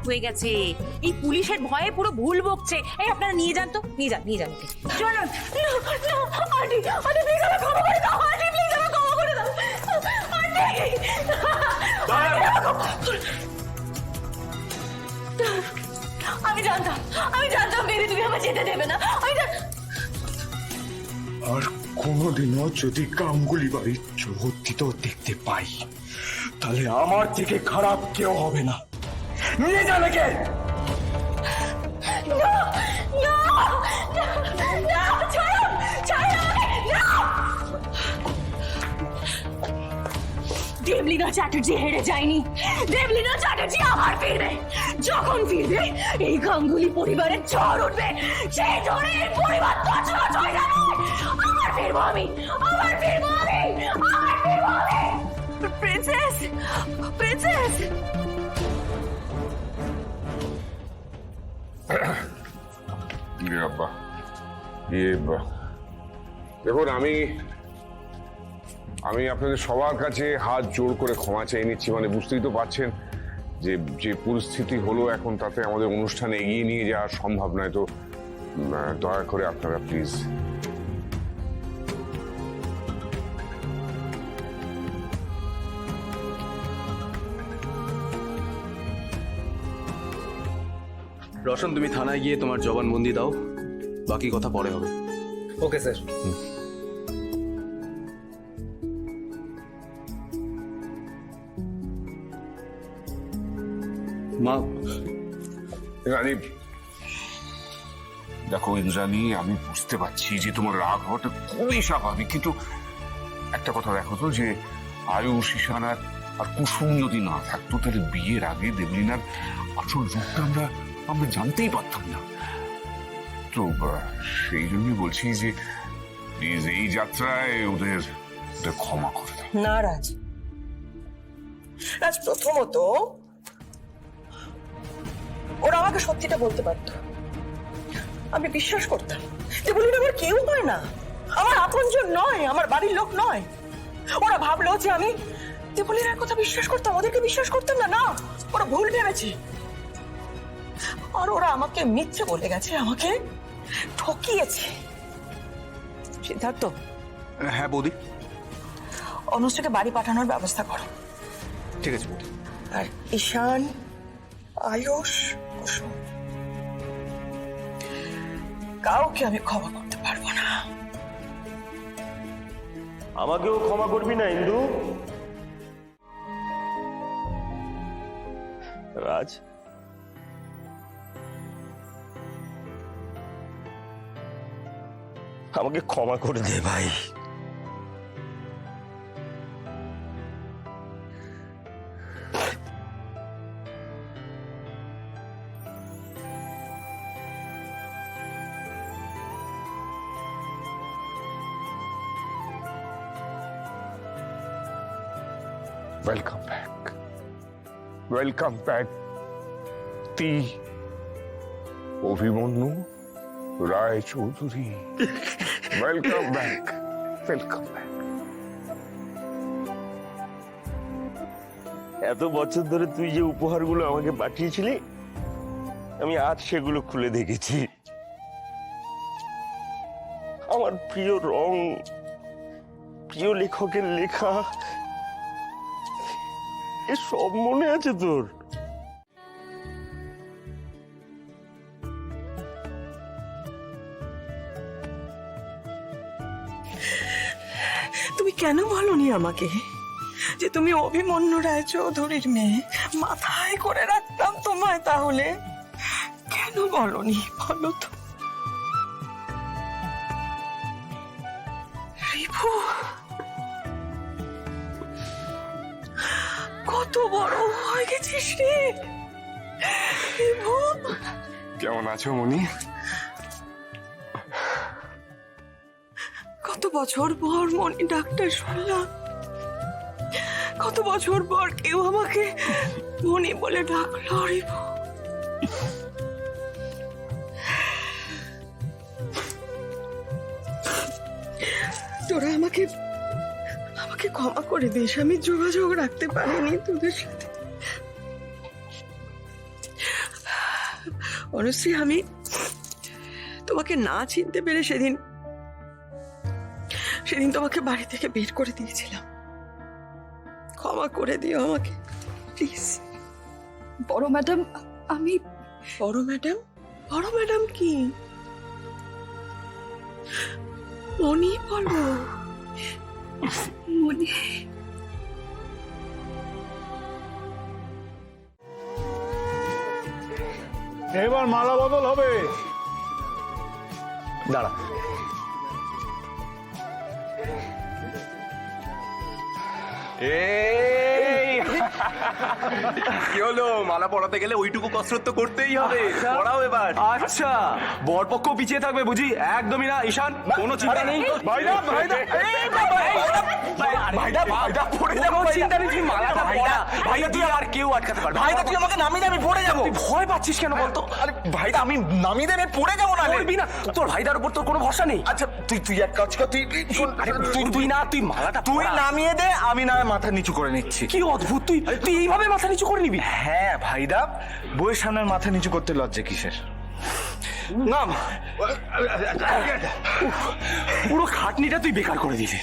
রাত হয়ে গেছে, এই পুলিশের ভয়ে পুরো ভুল বকছে। এই আপনারা নিয়ে যান তো, নিয়ে যান, নিয়ে যান ওকে। চলুন। আন্টি, আন্টি প্লিজ আমাকে ক্ষমা করে দাও, আন্টি প্লিজ আমাকে ক্ষমা করে দাও, আন্টি। আমি জানতাম দিদি তুমি আমার যেতে দেবে না। আর কোনোদিনও যদি গাঙ্গুলি বাড়ির চৌহদ্দিতে দেখতে পাই, তাহলে আমার থেকে খারাপ কেউ হবে না। নিয়ে যাবে কে? দেবলীনা চ্যাটার্জি হেরে যায়নি, দেবলীনা চ্যাটার্জি আবার ফিরবে। যখন ফিরবে এই গাঙ্গুলি পরিবারের ঝড় উঠবে, সেই ঝড়ে এই পরিবার তছনছ হয়ে যাবে। আবার ফিরবো আমি, আবার ফিরবো আমি, আবার ফিরবো আমি। Princess, princess. দেখুন, আমি আপনাদের সবার কাছে হাত জোড় করে ক্ষমা চেয়ে নিচ্ছি। মানে বুঝতেই তো পারছেন যে যে পরিস্থিতি হলো এখন, তাতে আমাদের অনুষ্ঠানে এগিয়ে নিয়ে যাওয়া সম্ভব নয়। তো দয়া করে আপনারা প্লিজ। রোশন, তুমি থানায় গিয়ে তোমার জবানবন্দি দাও, বাকি কথা পরে হবে। Okay sir. মা, রাজীব, দেখো ইন্দ্রাণী, আমি বুঝতে পারছি যে তোমার রাগ হওয়াটা খুবই স্বাভাবিক, কিন্তু একটা কথা দেখো তো, যে আয়ুষ, ঈশান আর কুসুম যদি না থাকতো, তাহলে বিয়ের আগে দেবলীনার আসল রূপটা আমরা জানতেই পারতাম না। তো সেই জন্যই বলছি যে প্লিজ এই যাত্রায় ওদের ক্ষমা করে দাও। না রাজ, প্রথমত ওরা আমাকে সত্যিটা বলতে পারতো, আমি বিশ্বাস করতাম। দেবলীনা আমার কেউ হয় না, আমার আপনজন নয়, আমার বাড়ির লোক নয়। ওরা ভাবলো যে আমি দেবলীনার কথা বিশ্বাস করতাম, ওদেরকে বিশ্বাস করতাম না। না, ওরা ভুল ভেবেছে। আর ওরা আমাকে মিথ্যে বলে গেছে, আমাকে ঠকিয়েছে। সিদ্ধার্থ। হ্যাঁ বৌদি। অনুষ্ঠকে বাড়ি পাঠানোর ব্যবস্থা করো। ঠিক আছে বৌদি। আর ঈশান, আয়ুষ, কুসুম, কাউকে আমি ক্ষমা করতে পারবো না। আমাকেও ক্ষমা করবি না ইন্দু? রাজ, আমাকে ক্ষমা করে দে ভাই। Welcome back. Welcome back, the Obhimanyu Rai Chaudhary. Welcome back. Welcome back. এত বছর ধরে তুই যে উপহারগুলো আমাকে পাঠিয়েছিলি, আমি আজ সেগুলো খুলে দেখেছি। আমার প্রিয় রং, প্রিয় লেখকের লেখা, এ সব মনে আছে তোর? তুমি কেন বলনি আমাকে যে তুমি অভিমন্যু রায় চৌধুরীর মেয়ে? মাথায় করে রাখতাম তোমায়। তাহলে কেন বলনি বলো তো? রিভু, কত বড় হয়ে গেছিস রে রিভু। কেমন আছো মনি? কত বছর পর মনি ডাক্তার শুনলাম। কত বছর পর কেউ আমাকে মনি বলে ডাকলো রিভু। তোরা আমাকে ক্ষমা করে দিস, আমি যোগাযোগ রাখতে পারিনি তোদের সাথে। অনুশ্রী, আমি তোমাকে না চিনতে পেরে সেদিন তোমাকে বাড়ি থেকে বের করে দিয়েছিলাম। ক্ষমা করে দিও আমাকে প্লিজ। বড় ম্যাডাম, আমি বড় ম্যাডাম? বড় ম্যাডাম কি? মনি বলো। মনে এবার মালা বদল হবে। দাঁড়া, কি হলো? মালা পড়াতে গেলে ওইটুকু কসরত তো করতেই হবে। পড়াও এবার। আচ্ছা, বরপক্ষ পিছিয়ে থাকবে বুঝি? একদমই না ঈশান, কোনো চিন্তা নেই। ভাইদা, ভাইদা, ভাইদা পড়ে যাবো, চিন্তা নেই, তুই মালাটা পড়া। ভাইদা তুই আর কেউ আটকাতে পারবে। ভাইদা তুই আমাকে নামিয়ে দে, আমি পড়ে যাবো। তুই ভয় পাচ্ছিস কেন বলতো? আরে ভাইদা, আমি নামিয়ে দে, আমি পড়ে যাবো না। পড়বি না? তোর ভাইদার উপর তোর কোনো ভরসা নেই। আচ্ছা তুই এক কাজ কর, তুই না, তুই মালাটা তুই নামিয়ে দে, আমি না মাথা নিচু করে নিচ্ছি। কি অদ্ভুত, তুই এইভাবে মাথা নিচু করে নিবি? হ্যাঁ ভাইদা, বইয়ের সামনে মাথা নিচু করতে লজ্জা কিসের? নাম। পুরো খাটনিটা তুই বেকার করে দিলি।